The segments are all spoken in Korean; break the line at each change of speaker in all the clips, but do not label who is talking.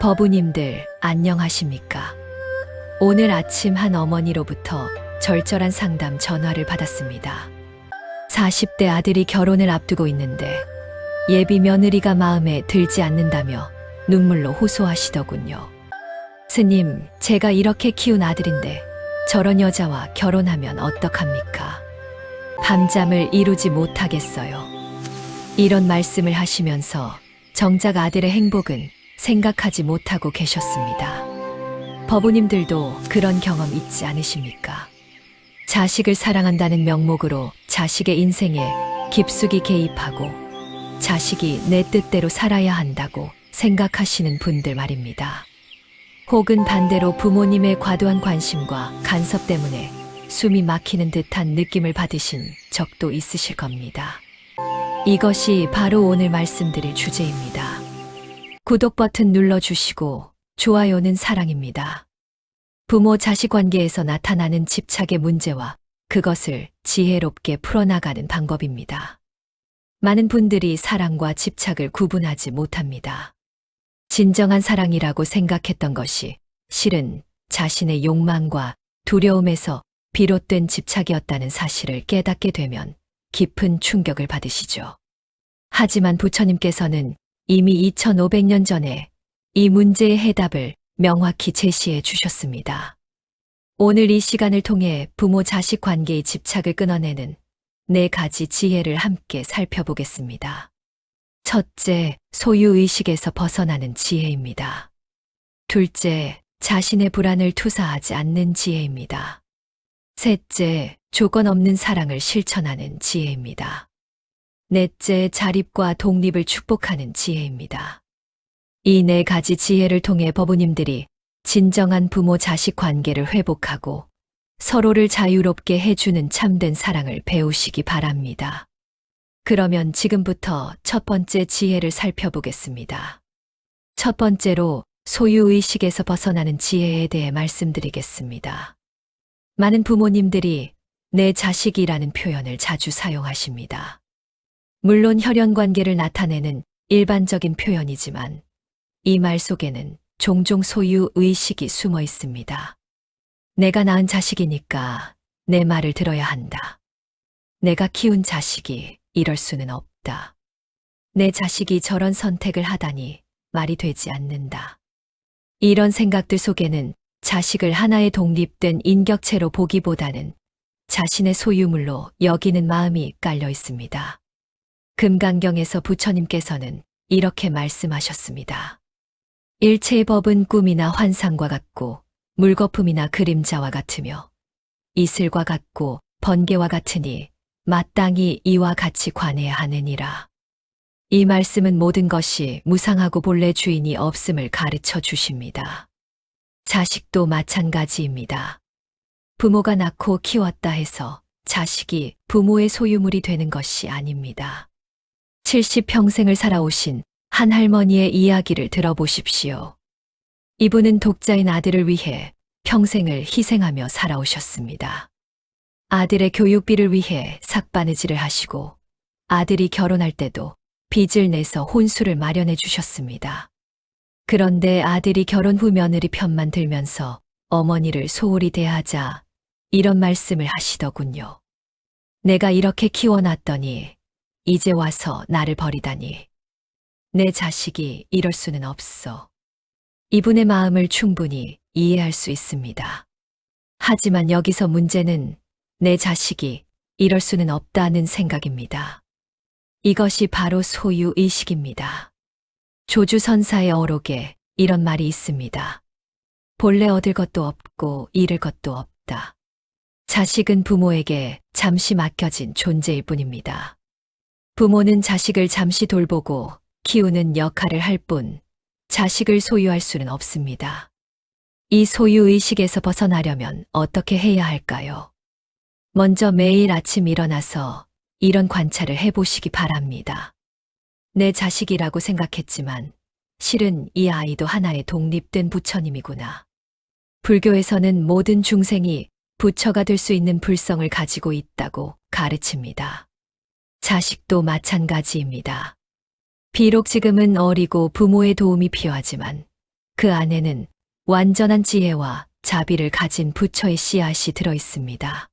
법우님들 안녕하십니까? 오늘 아침 한 어머니로부터 절절한 상담 전화를 받았습니다. 40대 아들이 결혼을 앞두고 있는데 예비 며느리가 마음에 들지 않는다며 눈물로 호소하시더군요. 스님, 제가 이렇게 키운 아들인데 저런 여자와 결혼하면 어떡합니까? 밤잠을 이루지 못하겠어요. 이런 말씀을 하시면서 정작 아들의 행복은 생각하지 못하고 계셨습니다. 법우님들도 그런 경험 있지 않으십니까? 자식을 사랑한다는 명목으로 자식의 인생에 깊숙이 개입하고 자식이 내 뜻대로 살아야 한다고 생각하시는 분들 말입니다. 혹은 반대로 부모님의 과도한 관심과 간섭 때문에 숨이 막히는 듯한 느낌을 받으신 적도 있으실 겁니다. 이것이 바로 오늘 말씀드릴 주제입니다. 구독 버튼 눌러주시고 좋아요는 사랑입니다. 부모 자식 관계에서 나타나는 집착의 문제와 그것을 지혜롭게 풀어나가는 방법입니다. 많은 분들이 사랑과 집착을 구분하지 못합니다. 진정한 사랑이라고 생각했던 것이 실은 자신의 욕망과 두려움에서 비롯된 집착이었다는 사실을 깨닫게 되면 깊은 충격을 받으시죠. 하지만 부처님께서는 이미 2500년 전에 이 문제의 해답을 명확히 제시해 주셨습니다. 오늘 이 시간을 통해 부모 자식 관계의 집착을 끊어내는 4가지 지혜를 함께 살펴보겠습니다. 첫째, 소유의식에서 벗어나는 지혜입니다. 둘째, 자신의 불안을 투사하지 않는 지혜입니다. 셋째, 조건 없는 사랑을 실천하는 지혜입니다. 넷째, 자립과 독립을 축복하는 지혜입니다. 이 4가지 지혜를 통해 법우님들이 진정한 부모 자식 관계를 회복하고 서로를 자유롭게 해주는 참된 사랑을 배우시기 바랍니다. 그러면 지금부터 첫 번째 지혜를 살펴보겠습니다. 첫 번째로 소유의식에서 벗어나는 지혜에 대해 말씀드리겠습니다. 많은 부모님들이 내 자식이라는 표현을 자주 사용하십니다. 물론 혈연관계를 나타내는 일반적인 표현이지만 이 말 속에는 종종 소유의식이 숨어 있습니다. 내가 낳은 자식이니까 내 말을 들어야 한다. 내가 키운 자식이 이럴 수는 없다. 내 자식이 저런 선택을 하다니 말이 되지 않는다. 이런 생각들 속에는 자식을 하나의 독립된 인격체로 보기보다는 자신의 소유물로 여기는 마음이 깔려 있습니다. 금강경에서 부처님께서는 이렇게 말씀하셨습니다. 일체의 법은 꿈이나 환상과 같고 물거품이나 그림자와 같으며 이슬과 같고 번개와 같으니 마땅히 이와 같이 관해야 하느니라. 이 말씀은 모든 것이 무상하고 본래 주인이 없음을 가르쳐 주십니다. 자식도 마찬가지입니다. 부모가 낳고 키웠다 해서 자식이 부모의 소유물이 되는 것이 아닙니다. 70평생을 살아오신 한 할머니의 이야기를 들어보십시오. 이분은 독자인 아들을 위해 평생을 희생하며 살아오셨습니다. 아들의 교육비를 위해 삭바느질을 하시고 아들이 결혼할 때도 빚을 내서 혼수를 마련해 주셨습니다. 그런데 아들이 결혼 후 며느리 편만 들면서 어머니를 소홀히 대하자 이런 말씀을 하시더군요. 내가 이렇게 키워놨더니 이제 와서 나를 버리다니. 내 자식이 이럴 수는 없어. 이분의 마음을 충분히 이해할 수 있습니다. 하지만 여기서 문제는 내 자식이 이럴 수는 없다는 생각입니다. 이것이 바로 소유의식입니다. 조주선사의 어록에 이런 말이 있습니다. 본래 얻을 것도 없고 잃을 것도 없다. 자식은 부모에게 잠시 맡겨진 존재일 뿐입니다. 부모는 자식을 잠시 돌보고 키우는 역할을 할 뿐 자식을 소유할 수는 없습니다. 이 소유의식에서 벗어나려면 어떻게 해야 할까요? 먼저 매일 아침 일어나서 이런 관찰을 해보시기 바랍니다. 내 자식이라고 생각했지만 실은 이 아이도 하나의 독립된 부처님이구나. 불교에서는 모든 중생이 부처가 될 수 있는 불성을 가지고 있다고 가르칩니다. 자식도 마찬가지입니다. 비록 지금은 어리고 부모의 도움이 필요하지만 그 안에는 완전한 지혜와 자비를 가진 부처의 씨앗이 들어 있습니다.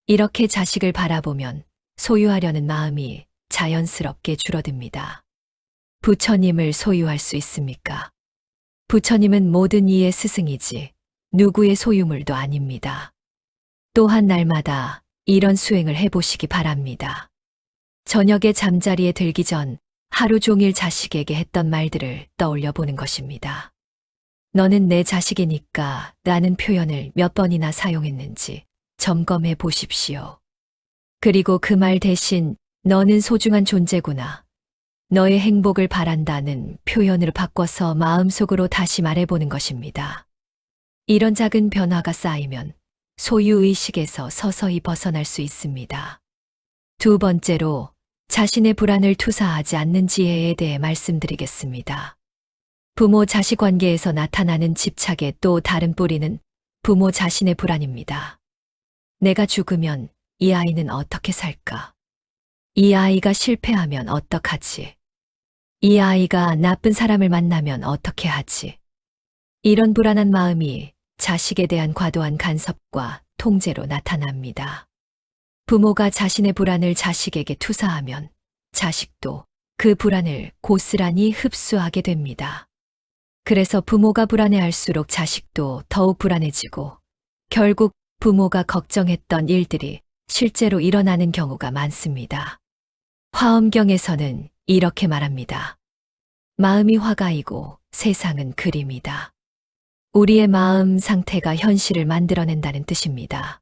이렇게 자식을 바라보면 소유하려는 마음이 자연스럽게 줄어듭니다. 부처님을 소유할 수 있습니까? 부처님은 모든 이의 스승이지 누구의 소유물도 아닙니다. 또한 날마다 이런 수행을 해보시기 바랍니다. 저녁에 잠자리에 들기 전 하루 종일 자식에게 했던 말들을 떠올려 보는 것입니다. 너는 내 자식이니까 라는 표현을 몇 번이나 사용했는지 점검해 보십시오. 그리고 그 말 대신 너는 소중한 존재구나. 너의 행복을 바란다는 표현으로 바꿔서 마음속으로 다시 말해보는 것입니다. 이런 작은 변화가 쌓이면 소유의식에서 서서히 벗어날 수 있습니다. 두 번째로 자신의 불안을 투사하지 않는 지혜에 대해 말씀드리겠습니다. 부모 자식 관계에서 나타나는 집착의 또 다른 뿌리는 부모 자신의 불안입니다. 내가 죽으면 이 아이는 어떻게 살까? 이 아이가 실패하면 어떡하지? 이 아이가 나쁜 사람을 만나면 어떻게 하지? 이런 불안한 마음이 자식에 대한 과도한 간섭과 통제로 나타납니다. 부모가 자신의 불안을 자식에게 투사하면 자식도 그 불안을 고스란히 흡수하게 됩니다. 그래서 부모가 불안해할수록 자식도 더욱 불안해지고 결국 부모가 걱정했던 일들이 실제로 일어나는 경우가 많습니다. 화엄경에서는 이렇게 말합니다. 마음이 화가이고 세상은 그림이다. 우리의 마음 상태가 현실을 만들어낸다는 뜻입니다.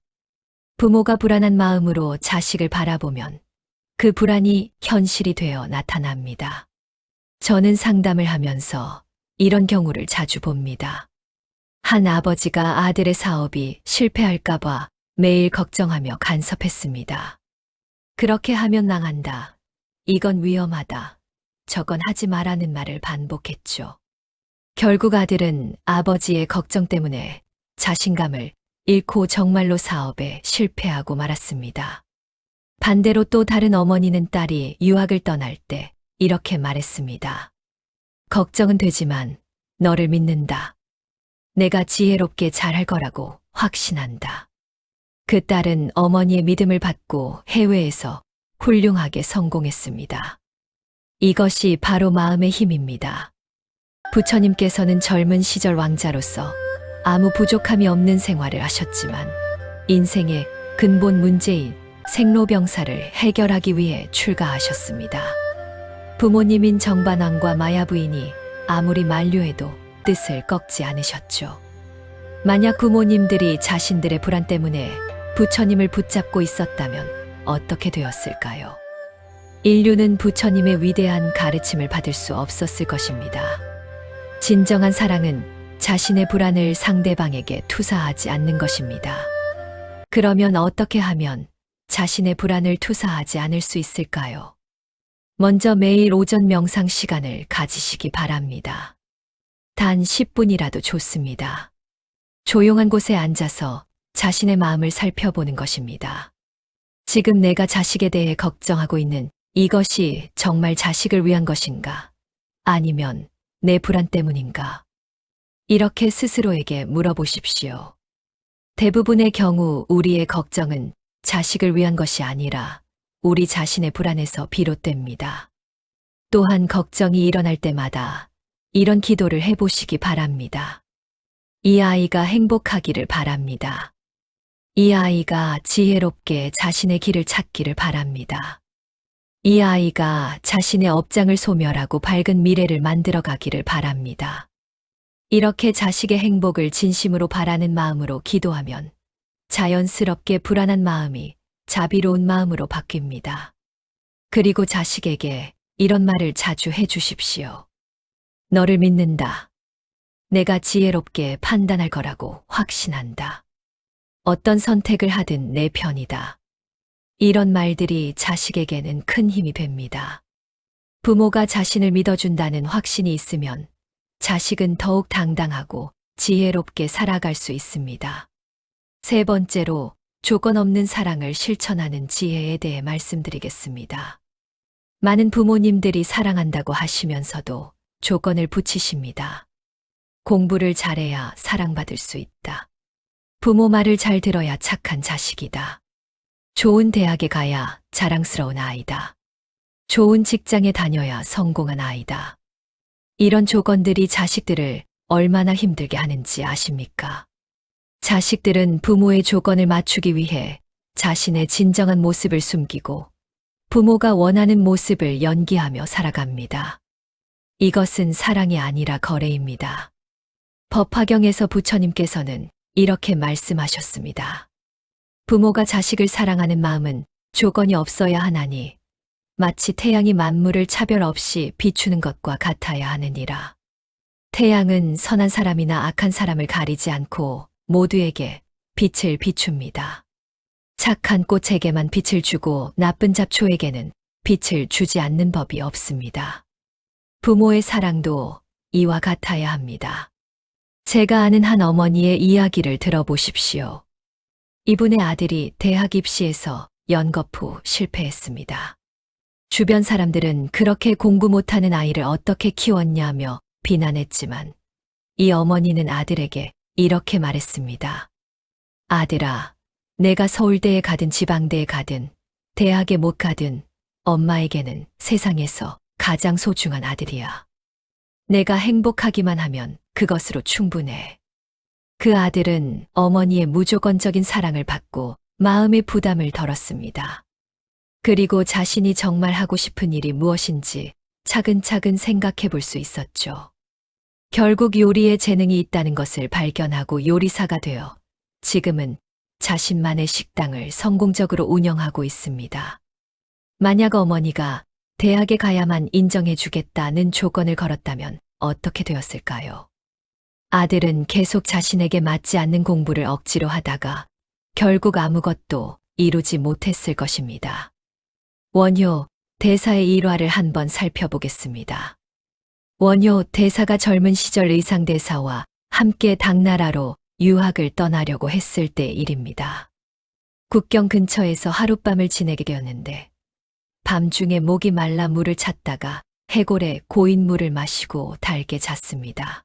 부모가 불안한 마음으로 자식을 바라보면 그 불안이 현실이 되어 나타납니다. 저는 상담을 하면서 이런 경우를 자주 봅니다. 한 아버지가 아들의 사업이 실패할까봐 매일 걱정하며 간섭했습니다. 그렇게 하면 망한다. 이건 위험하다. 저건 하지 말라는 말을 반복했죠. 결국 아들은 아버지의 걱정 때문에 자신감을 잃고 정말로 사업에 실패하고 말았습니다. 반대로 또 다른 어머니는 딸이 유학을 떠날 때 이렇게 말했습니다. 걱정은 되지만 너를 믿는다. 내가 지혜롭게 잘할 거라고 확신한다. 그 딸은 어머니의 믿음을 받고 해외에서 훌륭하게 성공했습니다. 이것이 바로 마음의 힘입니다. 부처님께서는 젊은 시절 왕자로서 아무 부족함이 없는 생활을 하셨지만 인생의 근본 문제인 생로병사를 해결하기 위해 출가하셨습니다. 부모님인 정반왕과 마야 부인이 아무리 만류해도 뜻을 꺾지 않으셨죠. 만약 부모님들이 자신들의 불안 때문에 부처님을 붙잡고 있었다면 어떻게 되었을까요? 인류는 부처님의 위대한 가르침을 받을 수 없었을 것입니다. 진정한 사랑은 자신의 불안을 상대방에게 투사하지 않는 것입니다. 그러면 어떻게 하면 자신의 불안을 투사하지 않을 수 있을까요? 먼저 매일 오전 명상 시간을 가지시기 바랍니다. 단 10분이라도 좋습니다. 조용한 곳에 앉아서 자신의 마음을 살펴보는 것입니다. 지금 내가 자식에 대해 걱정하고 있는 이것이 정말 자식을 위한 것인가? 아니면 내 불안 때문인가? 이렇게 스스로에게 물어보십시오. 대부분의 경우 우리의 걱정은 자식을 위한 것이 아니라 우리 자신의 불안에서 비롯됩니다. 또한 걱정이 일어날 때마다 이런 기도를 해보시기 바랍니다. 이 아이가 행복하기를 바랍니다. 이 아이가 지혜롭게 자신의 길을 찾기를 바랍니다. 이 아이가 자신의 업장을 소멸하고 밝은 미래를 만들어 가기를 바랍니다. 이렇게 자식의 행복을 진심으로 바라는 마음으로 기도하면 자연스럽게 불안한 마음이 자비로운 마음으로 바뀝니다. 그리고 자식에게 이런 말을 자주 해주십시오. 너를 믿는다. 내가 지혜롭게 판단할 거라고 확신한다. 어떤 선택을 하든 내 편이다. 이런 말들이 자식에게는 큰 힘이 됩니다. 부모가 자신을 믿어준다는 확신이 있으면 자식은 더욱 당당하고 지혜롭게 살아갈 수 있습니다. 세 번째로 조건 없는 사랑을 실천하는 지혜에 대해 말씀드리겠습니다. 많은 부모님들이 사랑한다고 하시면서도 조건을 붙이십니다. 공부를 잘해야 사랑받을 수 있다. 부모 말을 잘 들어야 착한 자식이다. 좋은 대학에 가야 자랑스러운 아이다. 좋은 직장에 다녀야 성공한 아이다. 이런 조건들이 자식들을 얼마나 힘들게 하는지 아십니까? 자식들은 부모의 조건을 맞추기 위해 자신의 진정한 모습을 숨기고 부모가 원하는 모습을 연기하며 살아갑니다. 이것은 사랑이 아니라 거래입니다. 법화경에서 부처님께서는 이렇게 말씀하셨습니다. 부모가 자식을 사랑하는 마음은 조건이 없어야 하나니 마치 태양이 만물을 차별 없이 비추는 것과 같아야 하느니라. 태양은 선한 사람이나 악한 사람을 가리지 않고 모두에게 빛을 비춥니다. 착한 꽃에게만 빛을 주고 나쁜 잡초에게는 빛을 주지 않는 법이 없습니다. 부모의 사랑도 이와 같아야 합니다. 제가 아는 한 어머니의 이야기를 들어보십시오. 이분의 아들이 대학 입시에서 연거푸 실패했습니다. 주변 사람들은 그렇게 공부 못하는 아이를 어떻게 키웠냐며 비난했지만 이 어머니는 아들에게 이렇게 말했습니다. 아들아, 내가 서울대에 가든 지방대에 가든 대학에 못 가든 엄마에게는 세상에서 가장 소중한 아들이야. 내가 행복하기만 하면 그것으로 충분해. 그 아들은 어머니의 무조건적인 사랑을 받고 마음의 부담을 덜었습니다. 그리고 자신이 정말 하고 싶은 일이 무엇인지 차근차근 생각해 볼 수 있었죠. 결국 요리에 재능이 있다는 것을 발견하고 요리사가 되어 지금은 자신만의 식당을 성공적으로 운영하고 있습니다. 만약 어머니가 대학에 가야만 인정해 주겠다는 조건을 걸었다면 어떻게 되었을까요? 아들은 계속 자신에게 맞지 않는 공부를 억지로 하다가 결국 아무것도 이루지 못했을 것입니다. 원효 대사의 일화를 한번 살펴보겠습니다. 원효 대사가 젊은 시절 의상대사와 함께 당나라로 유학을 떠나려고 했을 때 일입니다. 국경 근처에서 하룻밤을 지내게 되었는데 밤중에 목이 말라 물을 찾다가 해골에 고인 물을 마시고 달게 잤습니다.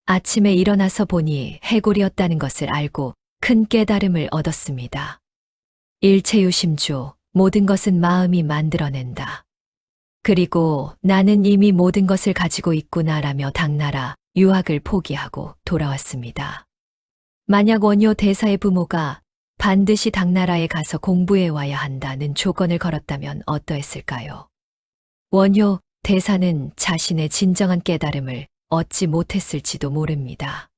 아침에 일어나서 보니 해골이었다는 것을 알고 큰 깨달음을 얻었습니다. 일체유심조, 모든 것은 마음이 만들어낸다. 그리고 나는 이미 모든 것을 가지고 있구나라며 당나라 유학을 포기하고 돌아왔습니다. 만약 원효 대사의 부모가 반드시 당나라에 가서 공부해 와야 한다는 조건을 걸었다면 어떠했을까요? 원효 대사는 자신의 진정한 깨달음을 얻지 못했을지도 모릅니다.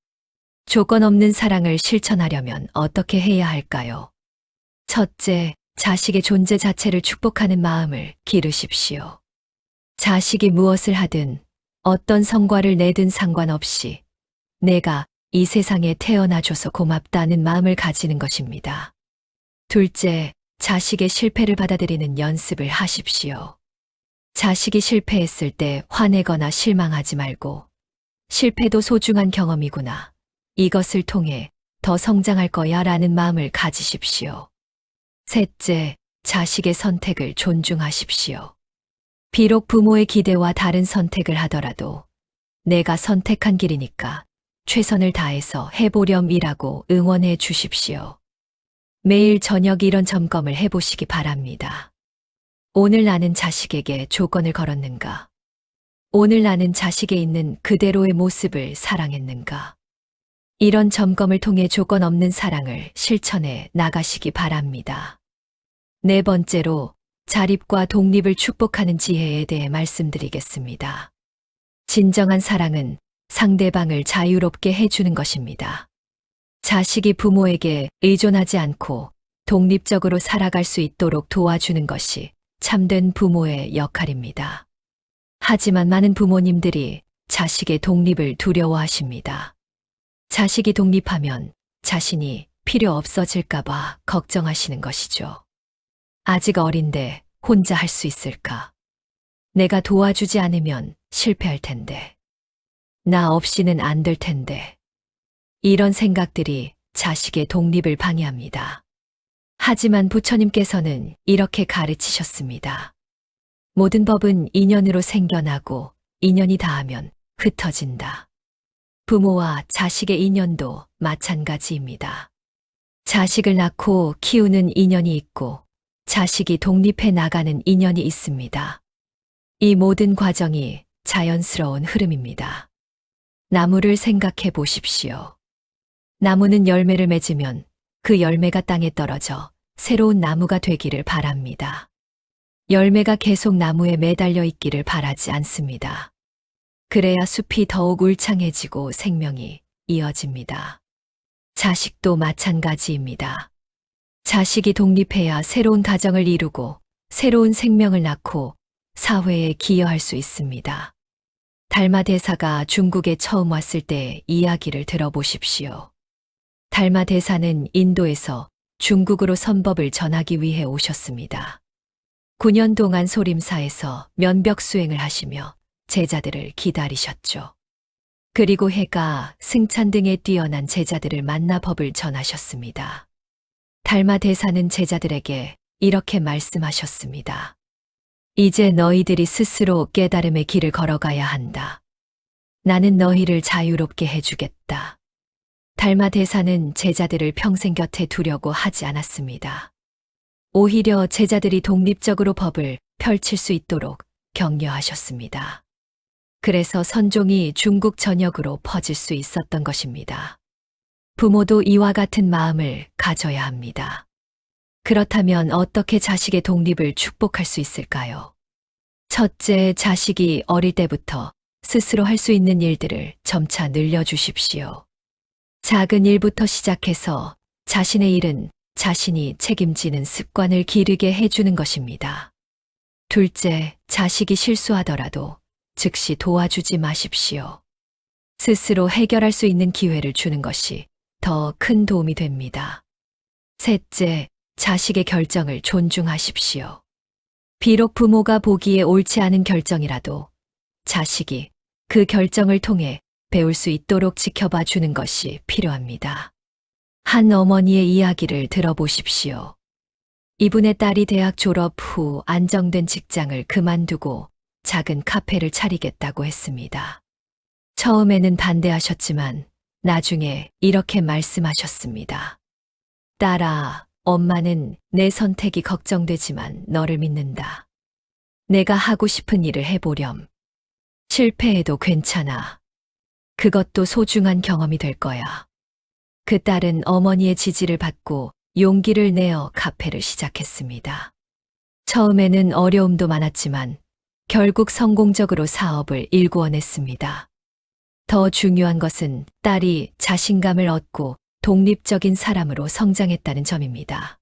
조건 없는 사랑을 실천하려면 어떻게 해야 할까요? 첫째, 자식의 존재 자체를 축복하는 마음을 기르십시오. 자식이 무엇을 하든 어떤 성과를 내든 상관없이 내가 이 세상에 태어나줘서 고맙다는 마음을 가지는 것입니다. 둘째, 자식의 실패를 받아들이는 연습을 하십시오. 자식이 실패했을 때 화내거나 실망하지 말고 실패도 소중한 경험이구나. 이것을 통해 더 성장할 거야 라는 마음을 가지십시오. 셋째, 자식의 선택을 존중하십시오. 비록 부모의 기대와 다른 선택을 하더라도 내가 선택한 길이니까 최선을 다해서 해보렴이라고 응원해 주십시오. 매일 저녁 이런 점검을 해보시기 바랍니다. 오늘 나는 자식에게 조건을 걸었는가? 오늘 나는 자식에 있는 그대로의 모습을 사랑했는가? 이런 점검을 통해 조건 없는 사랑을 실천해 나가시기 바랍니다. 네 번째로 자립과 독립을 축복하는 지혜에 대해 말씀드리겠습니다. 진정한 사랑은 상대방을 자유롭게 해주는 것입니다. 자식이 부모에게 의존하지 않고 독립적으로 살아갈 수 있도록 도와주는 것이 참된 부모의 역할입니다. 하지만 많은 부모님들이 자식의 독립을 두려워하십니다. 자식이 독립하면 자신이 필요 없어질까봐 걱정하시는 것이죠. 아직 어린데 혼자 할 수 있을까? 내가 도와주지 않으면 실패할 텐데. 나 없이는 안 될 텐데. 이런 생각들이 자식의 독립을 방해합니다. 하지만 부처님께서는 이렇게 가르치셨습니다. 모든 법은 인연으로 생겨나고 인연이 닿으면 흩어진다. 부모와 자식의 인연도 마찬가지입니다. 자식을 낳고 키우는 인연이 있고 자식이 독립해 나가는 인연이 있습니다. 이 모든 과정이 자연스러운 흐름입니다. 나무를 생각해 보십시오. 나무는 열매를 맺으면 그 열매가 땅에 떨어져 새로운 나무가 되기를 바랍니다. 열매가 계속 나무에 매달려 있기를 바라지 않습니다. 그래야 숲이 더욱 울창해지고 생명이 이어집니다. 자식도 마찬가지입니다. 자식이 독립해야 새로운 가정을 이루고 새로운 생명을 낳고 사회에 기여할 수 있습니다. 달마 대사가 중국에 처음 왔을 때 이야기를 들어보십시오. 달마 대사는 인도에서 중국으로 선법을 전하기 위해 오셨습니다. 9년 동안 소림사에서 면벽 수행을 하시며 제자들을 기다리셨죠. 그리고 해가 승찬 등의 뛰어난 제자들을 만나 법을 전하셨습니다. 달마 대사는 제자들에게 이렇게 말씀하셨습니다. 이제 너희들이 스스로 깨달음의 길을 걸어가야 한다. 나는 너희를 자유롭게 해주겠다. 달마 대사는 제자들을 평생 곁에 두려고 하지 않았습니다. 오히려 제자들이 독립적으로 법을 펼칠 수 있도록 격려하셨습니다. 그래서 선종이 중국 전역으로 퍼질 수 있었던 것입니다. 부모도 이와 같은 마음을 가져야 합니다. 그렇다면 어떻게 자식의 독립을 축복할 수 있을까요? 첫째, 자식이 어릴 때부터 스스로 할 수 있는 일들을 점차 늘려주십시오. 작은 일부터 시작해서 자신의 일은 자신이 책임지는 습관을 기르게 해주는 것입니다. 둘째, 자식이 실수하더라도 즉시 도와주지 마십시오. 스스로 해결할 수 있는 기회를 주는 것이 더 큰 도움이 됩니다. 셋째, 자식의 결정을 존중하십시오. 비록 부모가 보기에 옳지 않은 결정이라도 자식이 그 결정을 통해 배울 수 있도록 지켜봐 주는 것이 필요합니다. 한 어머니의 이야기를 들어보십시오. 이분의 딸이 대학 졸업 후 안정된 직장을 그만두고 작은 카페를 차리겠다고 했습니다. 처음에는 반대하셨지만 나중에 이렇게 말씀하셨습니다. 딸아, 엄마는 내 선택이 걱정되지만 너를 믿는다. 내가 하고 싶은 일을 해보렴. 실패해도 괜찮아. 그것도 소중한 경험이 될 거야. 그 딸은 어머니의 지지를 받고 용기를 내어 카페를 시작했습니다. 처음에는 어려움도 많았지만 결국 성공적으로 사업을 일구어냈습니다. 더 중요한 것은 딸이 자신감을 얻고 독립적인 사람으로 성장했다는 점입니다.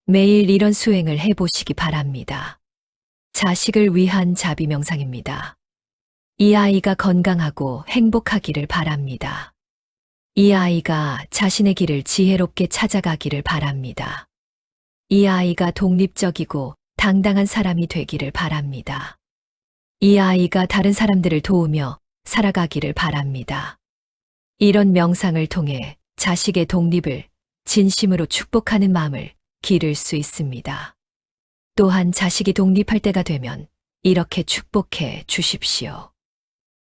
매일 이런 수행을 해보시기 바랍니다. 자식을 위한 자비 명상입니다. 이 아이가 건강하고 행복하기를 바랍니다. 이 아이가 자신의 길을 지혜롭게 찾아가기를 바랍니다. 이 아이가 독립적이고 당당한 사람이 되기를 바랍니다. 이 아이가 다른 사람들을 도우며 살아가기를 바랍니다. 이런 명상을 통해 자식의 독립을 진심으로 축복하는 마음을 기를 수 있습니다. 또한 자식이 독립할 때가 되면 이렇게 축복해 주십시오.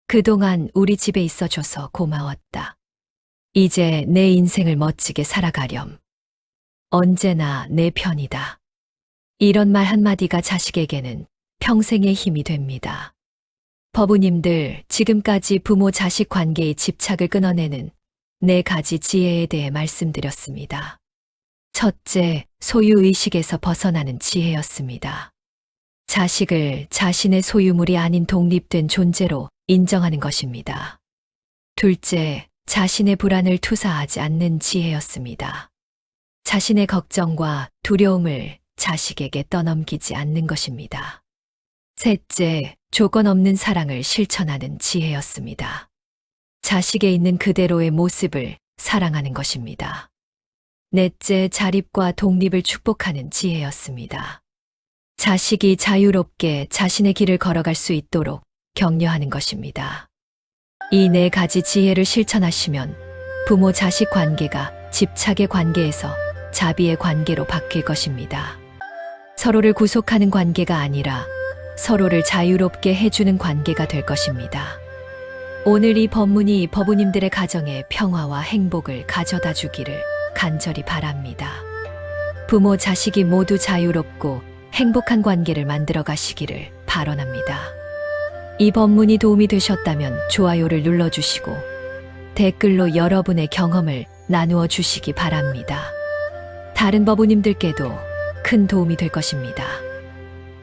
그동안 우리 집에 있어줘서 고마웠다. 이제 내 인생을 멋지게 살아가렴. 언제나 내 편이다. 이런 말 한마디가 자식에게는 평생의 힘이 됩니다. 법우님들, 지금까지 부모 자식 관계의 집착을 끊어내는 4가지 지혜에 대해 말씀드렸습니다. 첫째, 소유의식에서 벗어나는 지혜였습니다. 자식을 자신의 소유물이 아닌 독립된 존재로 인정하는 것입니다. 둘째, 자신의 불안을 투사하지 않는 지혜였습니다. 자신의 걱정과 두려움을 자식에게 떠넘기지 않는 것입니다. 셋째, 조건 없는 사랑을 실천하는 지혜였습니다. 자식에 있는 그대로의 모습을 사랑하는 것입니다. 넷째, 자립과 독립을 축복하는 지혜였습니다. 자식이 자유롭게 자신의 길을 걸어갈 수 있도록 격려하는 것입니다. 이 4가지 지혜를 실천하시면 부모 자식 관계가 집착의 관계에서 자비의 관계로 바뀔 것입니다. 서로를 구속하는 관계가 아니라 서로를 자유롭게 해주는 관계가 될 것입니다. 오늘 이 법문이 법우님들의 가정에 평화와 행복을 가져다 주기를 간절히 바랍니다. 부모, 자식이 모두 자유롭고 행복한 관계를 만들어 가시기를 발언합니다. 이 법문이 도움이 되셨다면 좋아요를 눌러주시고 댓글로 여러분의 경험을 나누어 주시기 바랍니다. 다른 법우님들께도 큰 도움이 될 것입니다.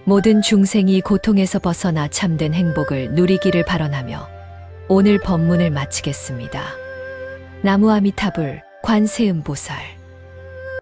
모든 중생이 고통에서 벗어나 참된 행복을 누리기를 발언하며 오늘 법문을 마치겠습니다. 나무 아미타불 관세음보살.